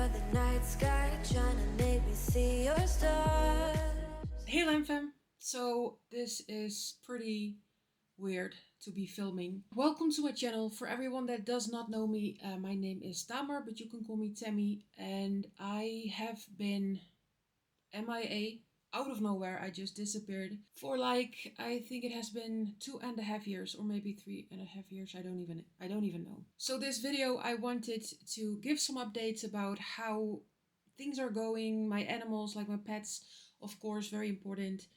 under the night sky, trying to make me see your stars. Hey Lamfam! So this is pretty weird to be filming. Welcome to my channel. For everyone that does not know me, my name is Tamar, but you can call me Tammy. And I have been MIA, out of nowhere. I just disappeared for like, I think it has been 2.5 years or maybe 3.5 years. I don't even know. So this video I wanted to give some updates about how things are going, my animals, like my pets, of course, very important.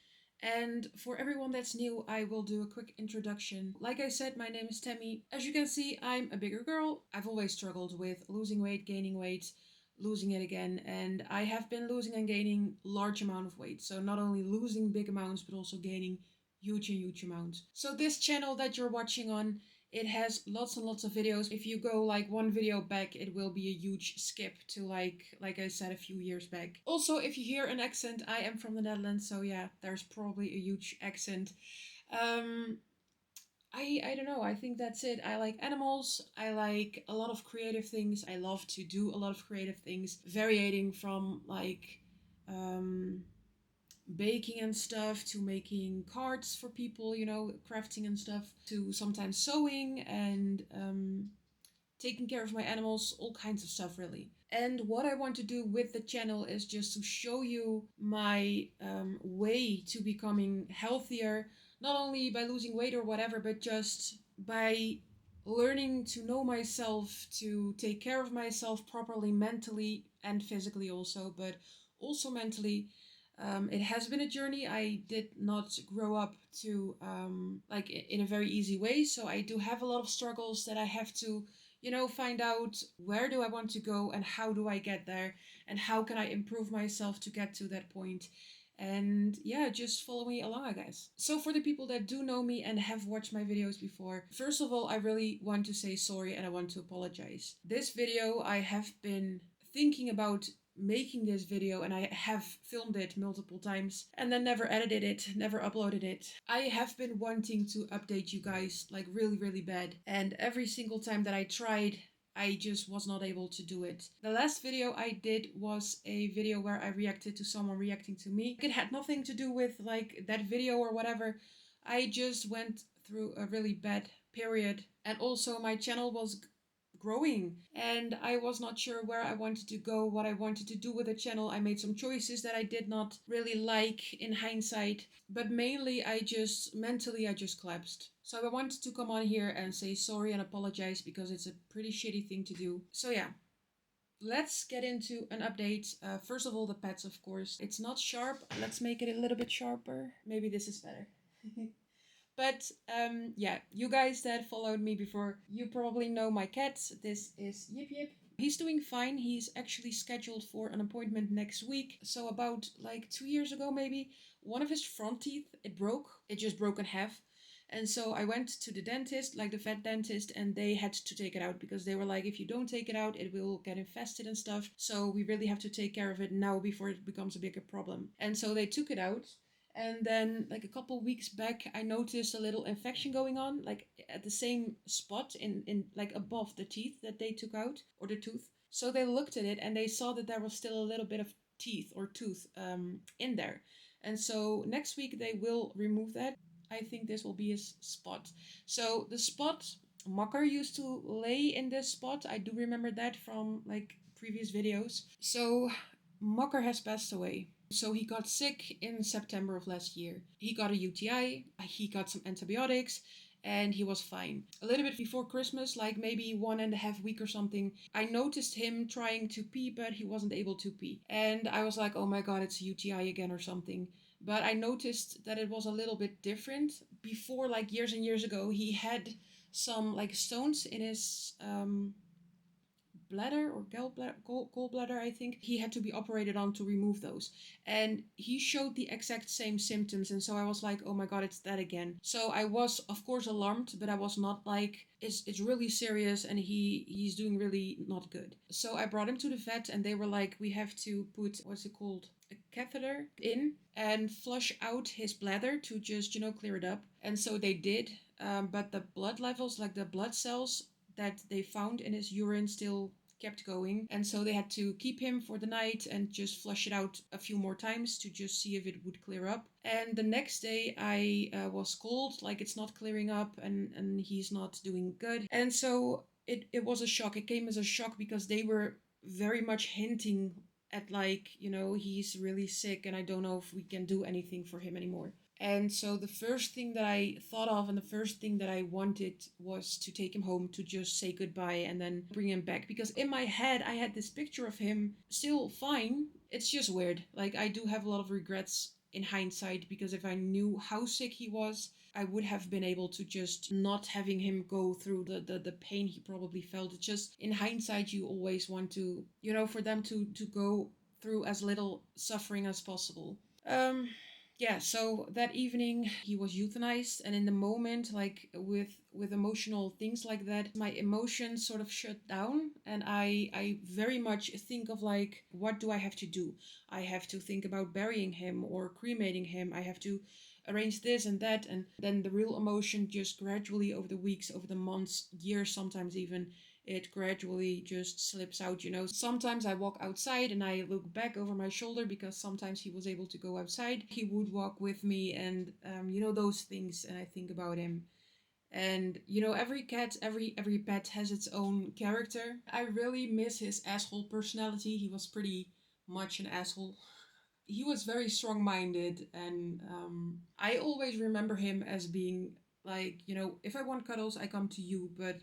And for everyone that's new, I will do a quick introduction. Like I said, my name is Tammy. As you can see, I'm a bigger girl. I've always struggled with losing weight, gaining weight, losing it again, and I have been losing and gaining large amount of weight. So not only losing big amounts, but also gaining huge amounts. So this channel that you're watching on, it has lots and lots of videos. If you go like one video back, it will be a huge skip to like I said, a few years back. Also, if you hear an accent, I am from the Netherlands, so yeah, there's probably a huge accent. I don't know, I think that's it. I like animals, I like a lot of creative things. I love to do a lot of creative things, varying from like baking and stuff to making cards for people, you know, crafting and stuff, to sometimes sewing and taking care of my animals, all kinds of stuff really. And what I want to do with the channel is just to show you my way to becoming healthier, not only by losing weight or whatever, but just by learning to know myself, to take care of myself properly, mentally and physically also, but also mentally. It has been a journey. I did not grow up to like in a very easy way, so I do have a lot of struggles that I have to, you know, find out where do I want to go and how do I get there and how can I improve myself to get to that point. And yeah, just follow me along, I guess. So for the people that do know me and have watched my videos before, first of all, I really want to say sorry and I want to apologize. This video, I have been thinking about making this video and I have filmed it multiple times and then never edited it, never uploaded it. I have been wanting to update you guys like really bad, and every single time that I tried, I just was not able to do it. The last video I did was a video where I reacted to someone reacting to me. It had nothing to do with like that video or whatever. I just went through a really bad period, and also my channel was growing and I was not sure where I wanted to go, what I wanted to do with the channel. I made some choices that I did not really like in hindsight, but mainly I just mentally collapsed. So I wanted to come on here and say sorry and apologize because it's a pretty shitty thing to do. So yeah, let's get into an update. First of all, the pets, of course. It's not sharp. Let's make it a little bit sharper. Maybe this is better. But yeah, you guys that followed me before, you probably know my cat. This is Yip Yip. He's doing fine. He's actually scheduled for an appointment next week. So about like 2 years ago maybe, one of his front teeth, it broke. It just broke in half. And so I went to the dentist, like the vet dentist, and they had to take it out because they were like, if you don't take it out, it will get infested and stuff. So we really have to take care of it now before it becomes a bigger problem. And so they took it out. And then like a couple weeks back, I noticed a little infection going on, like at the same spot in like above the teeth that they took out, or the tooth. So they looked at it and they saw that there was still a little bit of teeth or tooth in there. And so next week they will remove that. I think this will be his spot. So the spot, Makker used to lay in this spot. I do remember that from like previous videos. So Makker has passed away. So he got sick in September of last year. He got a UTI, he got some antibiotics, and he was fine. A little bit before Christmas, like maybe 1.5 weeks or something, I noticed him trying to pee, but he wasn't able to pee. And I was like, oh my god, it's a UTI again or something. But I noticed that it was a little bit different. Before, like years and years ago, he had some like stones in his bladder or gallbladder, I think. He had to be operated on to remove those. And he showed the exact same symptoms. And so I was like, oh my god, it's that again. So I was, of course, alarmed, but I was not like, it's really serious and he's doing really not good. So I brought him to the vet and they were like, we have to put, what's it called? A catheter in and flush out his bladder to just, you know, clear it up. And so they did. But the blood levels, like the blood cells that they found in his urine, still kept going. And so they had to keep him for the night and just flush it out a few more times to just see if it would clear up. And the next day I was called, like it's not clearing up and he's not doing good. And so it was a shock. It came as a shock because they were very much hinting at like, he's really sick and I don't know if we can do anything for him anymore. And so the first thing that I thought of and the first thing that I wanted was to take him home to just say goodbye and then bring him back. Because in my head, I had this picture of him still fine. It's just weird. Like, I do have a lot of regrets in hindsight because if I knew how sick he was, I would have been able to just not having him go through the pain he probably felt. It's just in hindsight, you always want to, for them to go through as little suffering as possible. Yeah, so that evening he was euthanized, and in the moment, like with emotional things like that, my emotions sort of shut down, and I very much think of like, what do I have to do? I have to think about burying him or cremating him. I have to arrange this and that, and then the real emotion just gradually over the weeks, over the months, years, sometimes even, it gradually just slips out. Sometimes I walk outside and I look back over my shoulder because sometimes he was able to go outside. He would walk with me and, those things, and I think about him. And, every cat, every pet has its own character. I really miss his asshole personality. He was pretty much an asshole. He was very strong-minded, and I always remember him as being like, if I want cuddles, I come to you, but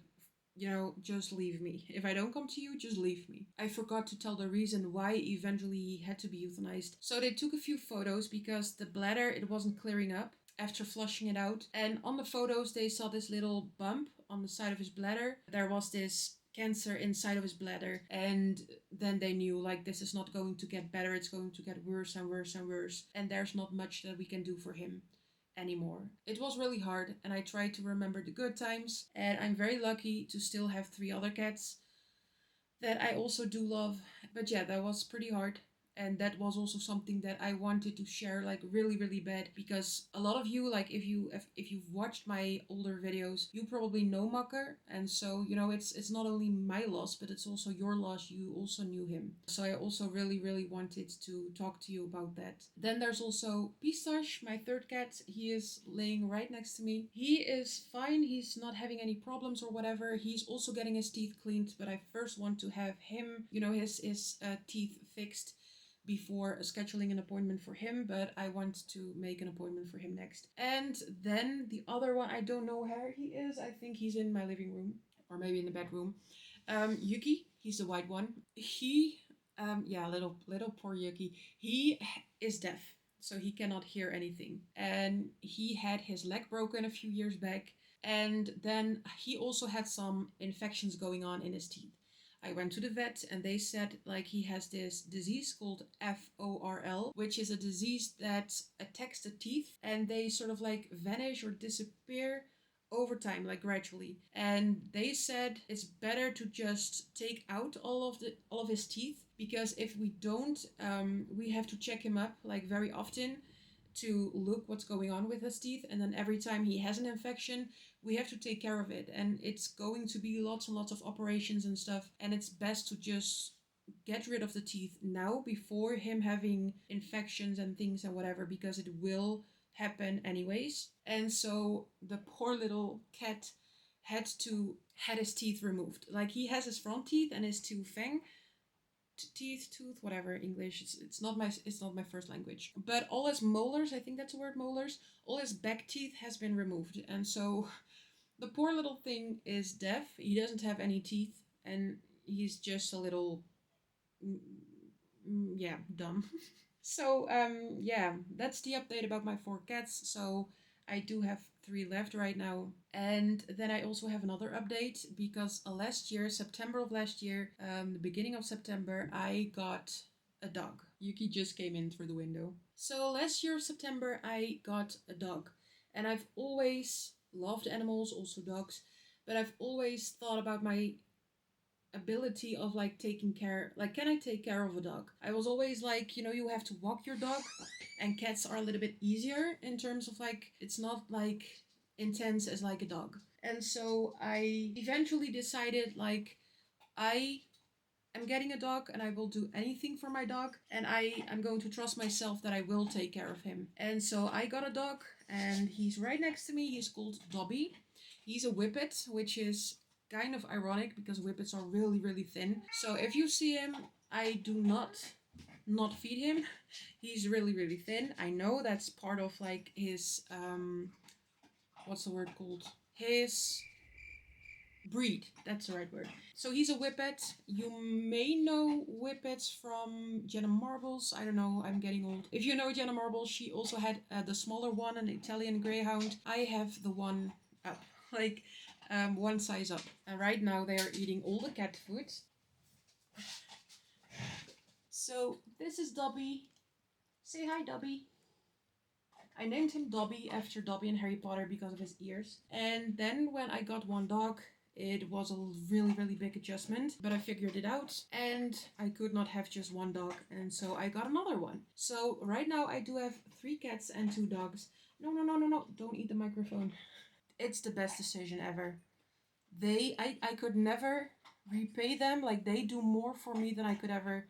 just leave me. If I don't come to you, just leave me. I forgot to tell the reason why eventually he had to be euthanized. So they took a few photos because the bladder, it wasn't clearing up after flushing it out. And on the photos, they saw this little bump on the side of his bladder. There was this cancer inside of his bladder, and then they knew like this is not going to get better, it's going to get worse and worse and worse, and there's not much that we can do for him anymore. It was really hard, and I tried to remember the good times, and I'm very lucky to still have 3 other cats that I also do love. But yeah, that was pretty hard. And that was also something that I wanted to share like really, really bad, because a lot of you, like if you've watched my older videos, you probably know Makker, and so it's not only my loss, but it's also your loss. You also knew him, so I also really, really wanted to talk to you about that. Then there's also Pistache, my third cat. He is laying right next to me. He is fine. He's not having any problems or whatever. He's also getting his teeth cleaned, but I first want to have him, his teeth fixed before scheduling an appointment for him, but I want to make an appointment for him next. And then the other one, I don't know where he is. I think he's in my living room or maybe in the bedroom. Yuki, he's the white one. He, little poor Yuki. He is deaf, so he cannot hear anything. And he had his leg broken a few years back. And then he also had some infections going on in his teeth. I went to the vet and they said like he has this disease called FORL, which is a disease that attacks the teeth and they sort of like vanish or disappear over time, like gradually. And they said it's better to just take out all of his teeth, because if we don't, we have to check him up like very often to look what's going on with his teeth, and then every time he has an infection, we have to take care of it, and it's going to be lots and lots of operations and stuff, and it's best to just get rid of the teeth now before him having infections and things and whatever, because it will happen anyways. And so the poor little cat had his teeth removed. Like, he has his front teeth and his 2 fang tooth, whatever English. It's not my first language. But all his molars, I think that's the word, molars, all his back teeth has been removed. And so the poor little thing is deaf. He doesn't have any teeth, and he's just a little, dumb. So, that's the update about my 4 cats. So I do have 3 left right now. And then I also have another update, because last year, September of last year, the beginning of September, I got a dog. Yuki just came in through the window. So last year, September, I got a dog. And I've always loved animals, also dogs, but I've always thought about my ability of like taking care, like, can I take care of a dog? I was always like, you have to walk your dog, and cats are a little bit easier in terms of like, it's not like intense as like a dog. And so I eventually decided like, I I'm getting a dog and I will do anything for my dog, and I'm going to trust myself that I will take care of him. And so I got a dog and he's right next to me. He's called Dobby. He's a whippet, which is kind of ironic because whippets are really, really thin. So if you see him, I do not feed him. He's really, really thin. I know that's part of like his what's the word called? His breed. That's the right word. So he's a whippet. You may know whippets from Jenna Marbles. I don't know. I'm getting old. If you know Jenna Marbles, she also had the smaller one, an Italian Greyhound. I have the one up, like one size up. And right now they are eating all the cat food. So this is Dobby. Say hi, Dobby. I named him Dobby after Dobby and Harry Potter because of his ears. And then when I got one dog, it was a really, really big adjustment, but I figured it out and I could not have just one dog. And so I got another one. So right now I do have 3 cats and 2 dogs. No, no, no, no, no. Don't eat the microphone. It's the best decision ever. I could never repay them. Like, they do more for me than I could ever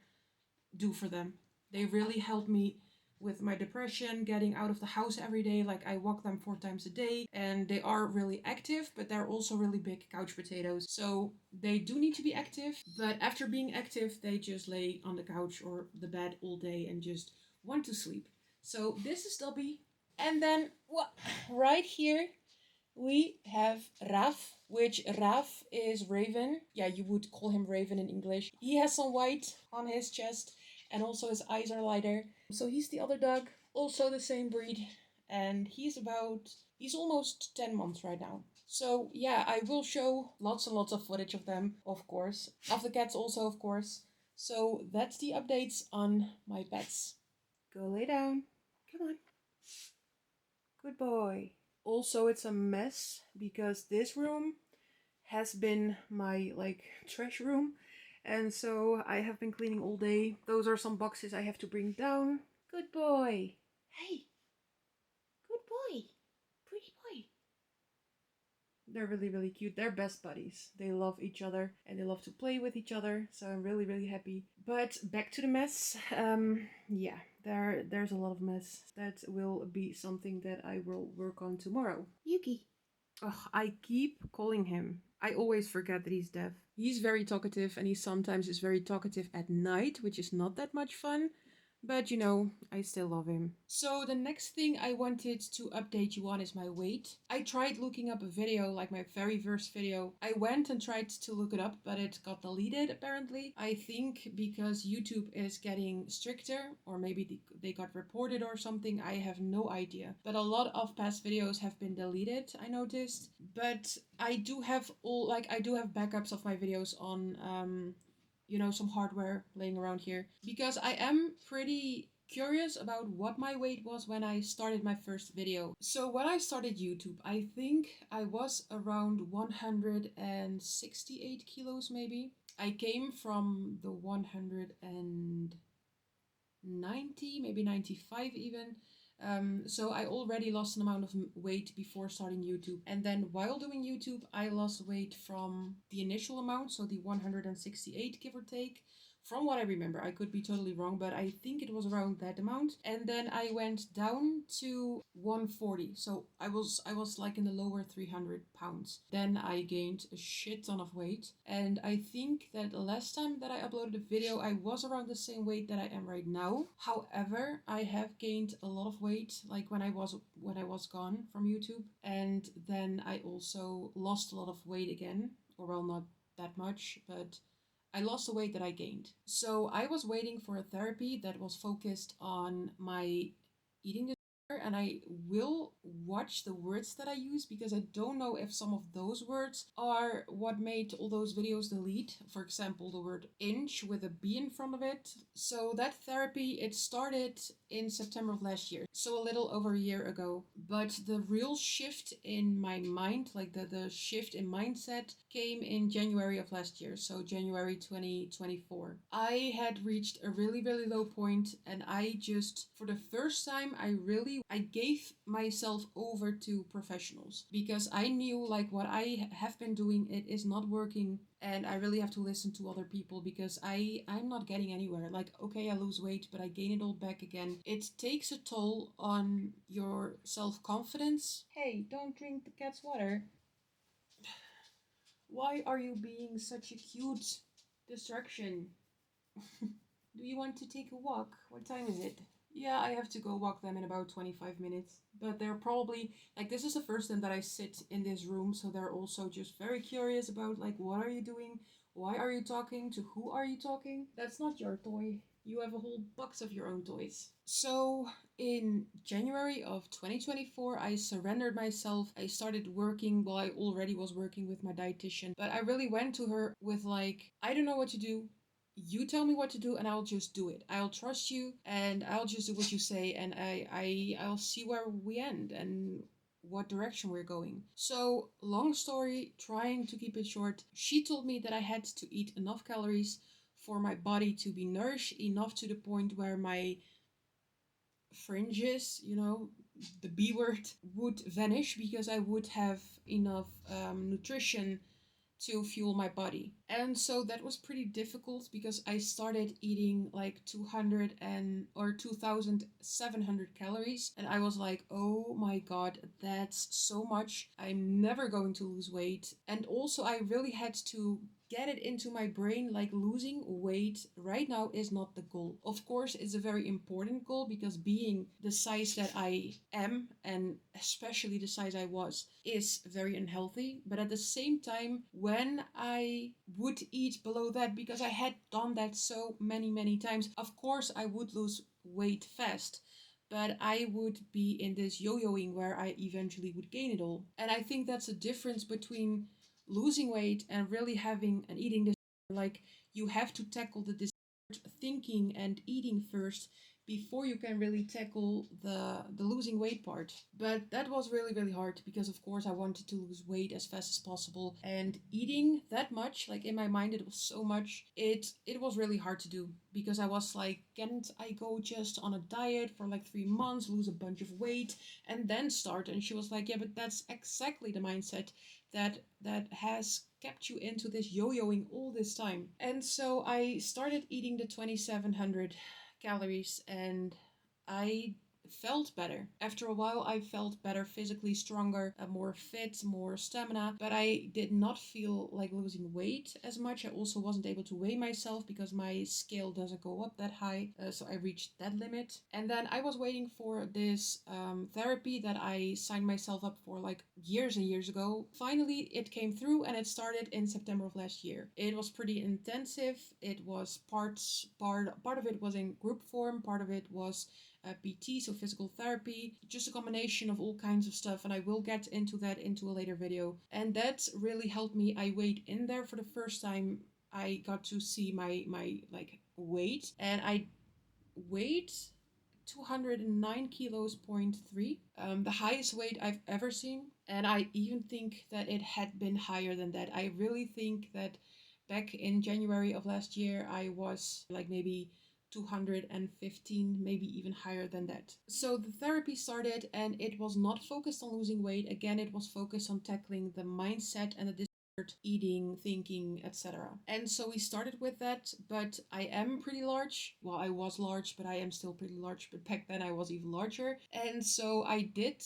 do for them. They really help me with my depression, getting out of the house every day. Like, I walk them 4 times a day, and they are really active, but they're also really big couch potatoes. So they do need to be active, but after being active, they just lay on the couch or the bed all day and just want to sleep. So this is Dobby. And then right here we have Raf, which Raf is Raven. Yeah, you would call him Raven in English. He has some white on his chest and also his eyes are lighter. So he's the other dog, also the same breed. And he's almost 10 months right now. So yeah, I will show lots and lots of footage of them, of course. Of the cats also, of course. So that's the updates on my pets. Go lay down. Come on. Good boy. Also, it's a mess because this room has been my like trash room, and so I have been cleaning all day. Those are some boxes I have to bring down. Good boy. Hey. Good boy. Pretty boy. They're really, really cute. They're best buddies. They love each other and they love to play with each other. So I'm really, really happy. But back to the mess. Yeah, there's a lot of mess. That will be something that I will work on tomorrow. Yuki. Oh, I keep calling him. I always forget that he's deaf. He's very talkative and he sometimes is very talkative at night, which is not that much fun. But you know, I still love him. So the next thing I wanted to update you on is my weight. I tried looking up a video, like my very first video. I went and tried to look it up, but it got deleted apparently. I think because YouTube is getting stricter, or maybe they got reported or something. I have no idea. But a lot of past videos have been deleted, I noticed. But I do have backups of my videos on some hardware laying around here, because I am pretty curious about what my weight was when I started my first video. So when I started YouTube, I think I was around 168 kilos maybe. I came from the 190, maybe 95 even. So I already lost an amount of weight before starting YouTube. And then while doing YouTube, I lost weight from the initial amount, so the 168 give or take. From what I remember, I could be totally wrong, but I think it was around that amount. And then I went down to 140. So I was like in the lower 300 pounds. Then I gained a shit ton of weight. And I think that the last time that I uploaded a video, I was around the same weight that I am right now. However, I have gained a lot of weight, like when I was gone from YouTube. And then I also lost a lot of weight again. Or well, not that much, but I lost the weight that I gained. So I was waiting for a therapy that was focused on my eating disorder, and I will watch the words that I use because I don't know if some of those words are what made all those videos delete. For example, the word inch with a B in front of it. So that therapy, it started in September of last year, so a little over a year ago. But the real shift in my mind, like the shift in mindset, came in January of last year, so January 2024. I had reached a really, really low point, and I just, for the first time, I really I gave myself over to professionals because I knew like what I have been doing, it is not working, and I really have to listen to other people because I'm not getting anywhere. Like, okay, I lose weight, but I gain it all back again. It takes a toll on your self-confidence. Hey, don't drink the cat's water. Why are you being such a cute distraction? Do you want to take a walk? What time is it? Yeah, I have to go walk them in about 25 minutes. But they're probably, like, this is the first time that I sit in this room, so they're also just very curious about, like, what are you doing? Why are you talking? To who are you talking? That's not your toy. You have a whole box of your own toys. So, in January of 2024, I surrendered myself. I started working. Well, I already was working with my dietitian, but I really went to her with, like, I don't know what to do. You tell me what to do and I'll just do it. I'll trust you and I'll just do what you say, and I'll see where we end and what direction we're going. So, long story, trying to keep it short, she told me that I had to eat enough calories for my body to be nourished enough to the point where my fringes, the B word, would vanish because I would have enough nutrition to fuel my body. And so that was pretty difficult because I started eating like 200 and or 2700 calories, and I was like, "Oh my god, that's so much. I'm never going to lose weight." And also I really had to get it into my brain like losing weight right now is not the goal. Of course, it's a very important goal because being the size that I am, and especially the size I was, is very unhealthy. But at the same time, when I would eat below that, because I had done that so many times, of course I would lose weight fast. But I would be in this yo-yoing where I eventually would gain it all. And I think that's a difference between losing weight and really having an eating disorder. Like, you have to tackle the thinking and eating first before you can really tackle the losing weight part. But that was really hard because of course I wanted to lose weight as fast as possible, and eating that much, like in my mind it was so much, it was really hard to do because I was like, can't I go just on a diet for like 3 months, lose a bunch of weight, and then start? And she was like, yeah, but that's exactly the mindset that has kept you into this yo-yoing all this time. And so I started eating the 2700 calories, and I felt better. After a while, I felt better, physically stronger, more fit, more stamina, but I did not feel like losing weight as much. I also wasn't able to weigh myself because my scale doesn't go up that high, so I reached that limit. And then I was waiting for this therapy that I signed myself up for like years and years ago. Finally, it came through and it started in September of last year. It was pretty intensive. It was part of it was in group form, part of it was PT, so physical therapy, just a combination of all kinds of stuff, and I will get into that into a later video. And that really helped me. I weighed in there for the first time. I got to see my like weight, and I weighed 209 kilos, point 3, the highest weight I've ever seen. And I even think that it had been higher than that. I really think that back in January of last year, I was like maybe 215, maybe even higher than that. So the therapy started, and it was not focused on losing weight. Again, it was focused on tackling the mindset and the eating, thinking, etc. And so we started with that, but I am pretty large. Well, I was large, but I am still pretty large, but back then I was even larger. And so I did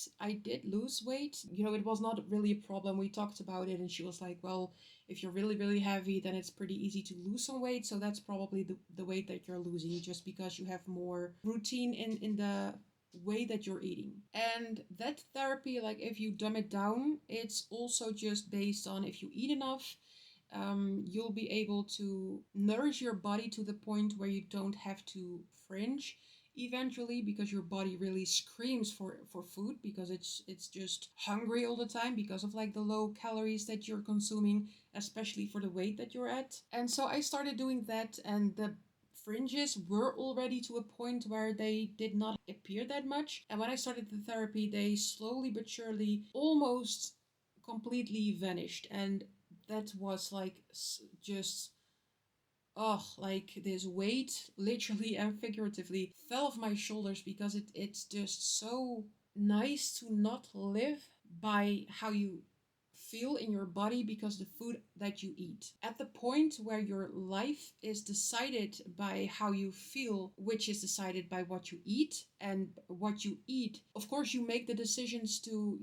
lose weight. It was not really a problem. We talked about it and she was like, well, if you're really heavy, then it's pretty easy to lose some weight. So that's probably the weight that you're losing, just because you have more routine in the way that you're eating. And that therapy, like if you dumb it down, it's also just based on if you eat enough, you'll be able to nourish your body to the point where you don't have to fringe eventually, because your body really screams for food, because it's just hungry all the time because of like the low calories that you're consuming, especially for the weight that you're at. And so I started doing that, and the fringes were already to a point where they did not appear that much. And when I started the therapy, they slowly but surely almost completely vanished. And that was like just oh, like this weight, literally and figuratively, fell off my shoulders because it's just so nice to not live by how you feel in your body because the food that you eat. At the point where your life is decided by how you feel, which is decided by what you eat, and what you eat, of course, you make the decisions to,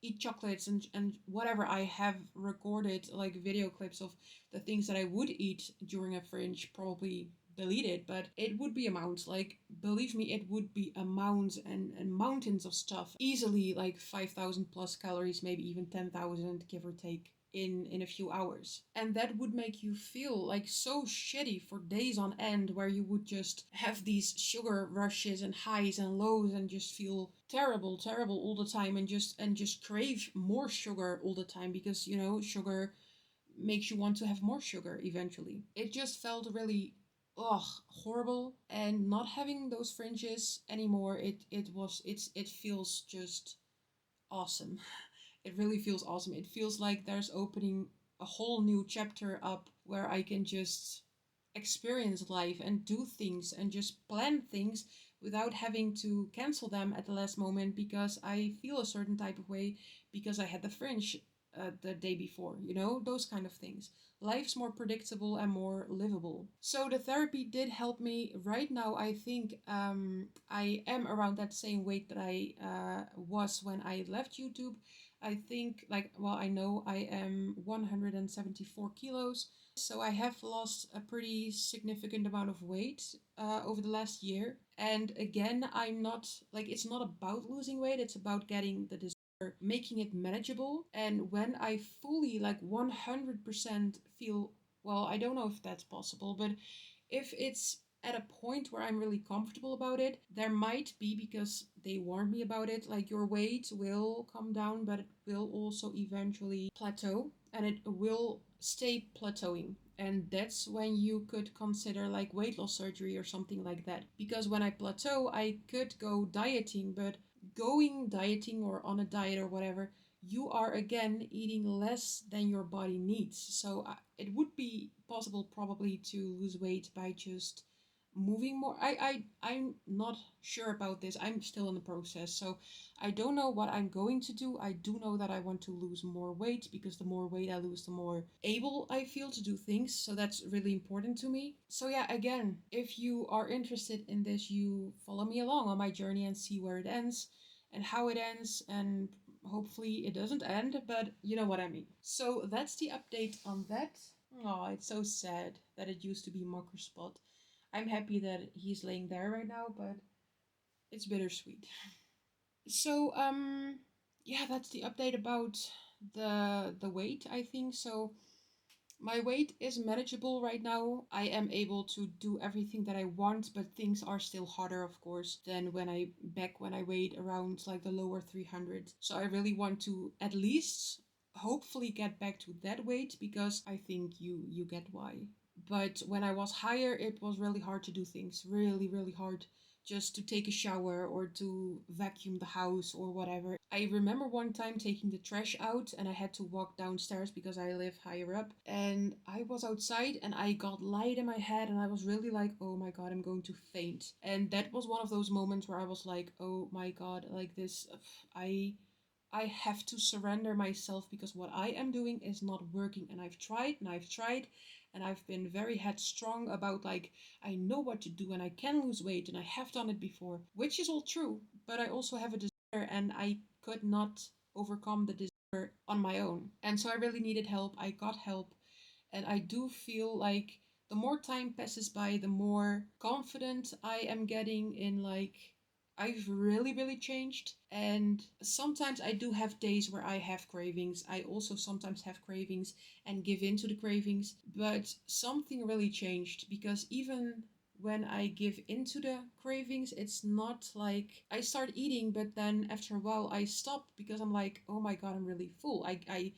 eat chocolates and whatever. I have recorded like video clips of the things that I would eat during a fringe, probably deleted, but it would be amounts. Like, believe me, it would be amounts and mountains of stuff. Easily like 5,000 plus calories, maybe even 10,000, give or take. In a few hours, and that would make you feel like so shitty for days on end, where you would just have these sugar rushes and highs and lows and just feel terrible all the time, and just crave more sugar all the time, because sugar makes you want to have more sugar eventually. It just felt really horrible, and not having those fringes anymore, it feels just awesome. It really feels awesome. It feels like there's opening a whole new chapter up where I can just experience life and do things and just plan things without having to cancel them at the last moment because I feel a certain type of way because I had the fringe the day before, those kind of things. Life's more predictable and more livable. So the therapy did help me. Right now, I think I am around that same weight that I was when I left YouTube. I think, I know I am 174 kilos. So I have lost a pretty significant amount of weight over the last year. And again, I'm not, it's not about losing weight, it's about getting the desire, making it manageable. And when I fully, 100% feel, well, I don't know if that's possible, but if it's at a point where I'm really comfortable about it, there might be, because they warned me about it, like your weight will come down, but it will also eventually plateau and it will stay plateauing. And that's when you could consider like weight loss surgery or something like that. Because when I plateau, I could go dieting, but going dieting or on a diet or whatever, you are again eating less than your body needs. So it would be possible probably to lose weight by just moving more. I'm not sure about this. I'm still in the process, so I don't know what I'm going to do. I do know that I want to lose more weight, because the more weight I lose, the more able I feel to do things. So that's really important to me. So yeah, again, if you are interested in this, you follow me along on my journey and see where it ends and how it ends, and hopefully it doesn't end, but you know what I mean. So that's the update on that. Oh, it's so sad that it used to be Mocker Spot. I'm happy that he's laying there right now, but it's bittersweet. So yeah, that's the update about the weight, I think. So my weight is manageable right now. I am able to do everything that I want, but things are still harder, of course, than when I weighed around like the lower 300. So I really want to at least hopefully get back to that weight, because I think you get why. But when I was higher, it was really hard to do things. Really, really hard, just to take a shower or to vacuum the house or whatever. I remember one time taking the trash out and I had to walk downstairs because I live higher up. And I was outside and I got light in my head and I was really like, oh my god, I'm going to faint. And that was one of those moments where I was like, oh my god, like this, I have to surrender myself, because what I am doing is not working. And I've tried and I've tried and I've been very headstrong about like, I know what to do and I can lose weight and I have done it before, which is all true. But I also have a desire and I could not overcome the desire on my own. And so I really needed help. I got help. And I do feel like the more time passes by, the more confident I am getting in like, I've really, really changed. And sometimes I do have days where I have cravings. I also sometimes have cravings and give in to the cravings. But something really changed, because even when I give into the cravings, it's not like I start eating, but then after a while I stop because I'm like, oh my god, I'm really full. I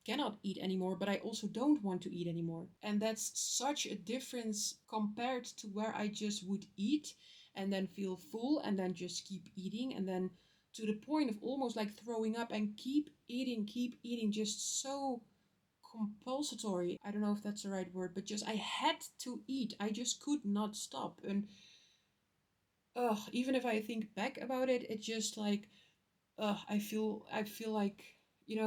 cannot eat anymore, but I also don't want to eat anymore. And that's such a difference compared to where I just would eat and then feel full and then just keep eating, and then to the point of almost like throwing up and keep eating, just so compulsory. I don't know if that's the right word, but just I had to eat. I just could not stop. And even if I think back about it, it just like I feel like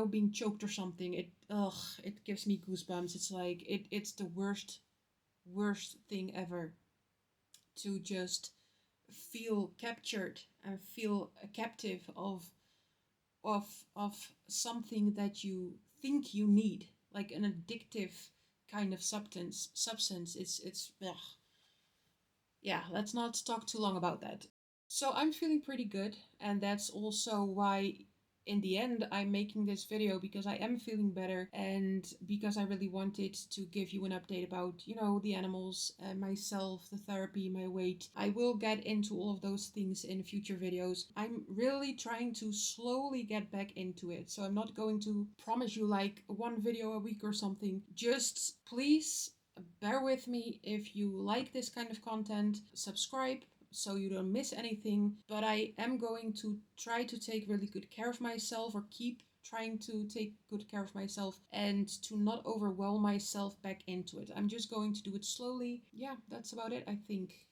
being choked or something. It gives me goosebumps. It's like it's the worst thing ever to just feel captured and feel a captive of of something that you think you need, like an addictive kind of substance. It's ugh. Yeah, let's not talk too long about that. So I'm feeling pretty good, and that's also why in the end I'm making this video, because I am feeling better and because I really wanted to give you an update about, the animals and myself, the therapy, my weight. I will get into all of those things in future videos. I'm really trying to slowly get back into it, so I'm not going to promise you like one video a week or something. Just please bear with me. If you like this kind of content, subscribe so you don't miss anything. But I am going to try to take really good care of myself, or keep trying to take good care of myself, and to not overwhelm myself back into it. I'm just going to do it slowly. Yeah, that's about it, I think.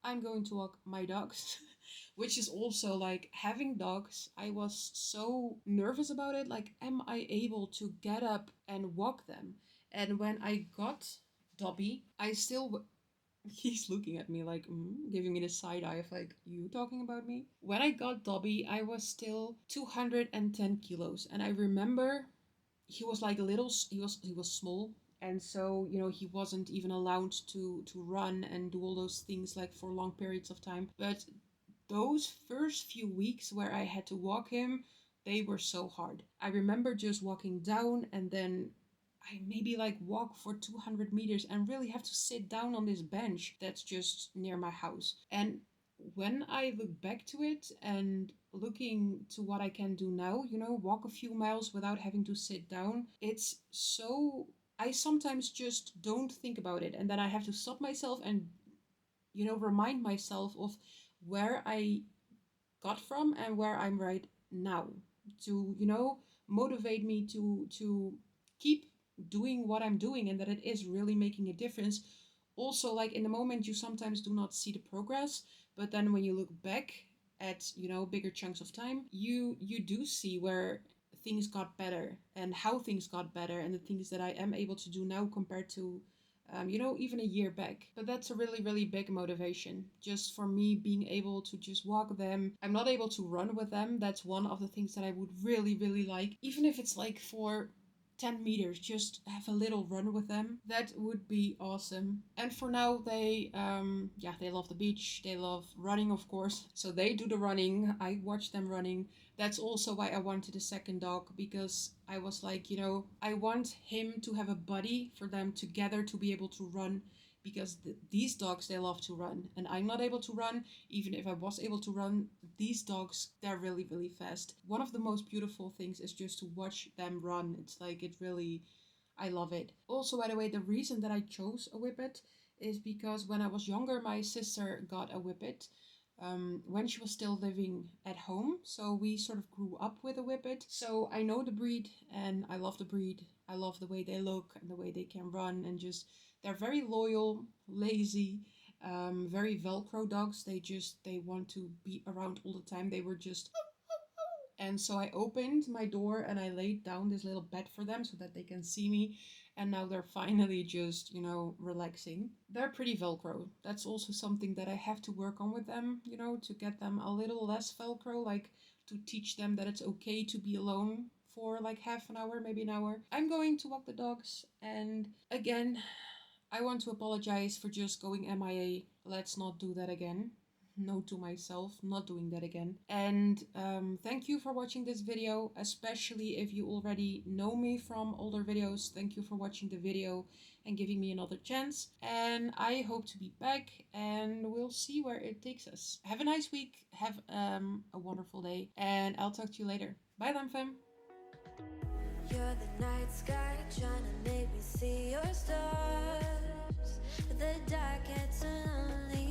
I'm going to walk my dogs, which is also like having dogs. I was so nervous about it. Like, am I able to get up and walk them? And when I got Dobby, I still. He's looking at me like, giving me the side eye of like, you talking about me? When I got Dobby, I was still 210 kilos. And I remember he was like a little, he was small, and so he wasn't even allowed to run and do all those things like for long periods of time. But those first few weeks where I had to walk him, they were so hard. I remember just walking down, and then I maybe like walk for 200 meters and really have to sit down on this bench that's just near my house. And when I look back to it and looking to what I can do now, walk a few miles without having to sit down, it's so. I sometimes just don't think about it. And then I have to stop myself and, remind myself of where I got from and where I'm right now, to, motivate me to keep doing what I'm doing, and that it is really making a difference. Also, like in the moment, you sometimes do not see the progress, but then when you look back at, bigger chunks of time, you do see where things got better and how things got better, and the things that I am able to do now compared to even a year back. But that's a really, really big motivation. Just for me being able to just walk them. I'm not able to run with them. That's one of the things that I would really, really like. Even if it's like for 10 meters, just have a little run with them. That would be awesome. And for now, they love the beach. They love running, of course. So they do the running. I watch them running. That's also why I wanted a second dog, because I was like, I want him to have a buddy for them together to be able to run, because these dogs, they love to run, and I'm not able to run. Even if I was able to run, these dogs, they're really, really fast. One of the most beautiful things is just to watch them run. It's like, I love it. Also, by the way, the reason that I chose a whippet is because when I was younger, my sister got a whippet when she was still living at home. So we sort of grew up with a whippet. So I know the breed, and I love the breed. I love the way they look and the way they can run, and just they're very loyal, lazy, very Velcro dogs. They want to be around all the time. They were just. And so I opened my door and I laid down this little bed for them so that they can see me. And now they're finally just, relaxing. They're pretty Velcro. That's also something that I have to work on with them, to get them a little less Velcro, like to teach them that it's okay to be alone for like half an hour, maybe an hour. I'm going to walk the dogs. And again, I want to apologize for just going MIA. Let's not do that again. Note to myself, not doing that again. And thank you for watching this video, especially if you already know me from older videos. Thank you for watching the video and giving me another chance. And I hope to be back, and we'll see where it takes us. Have a nice week. Have a wonderful day, and I'll talk to you later. Bye then, fam. You're the night sky trying to make me see your stars, but the dark gets lonely.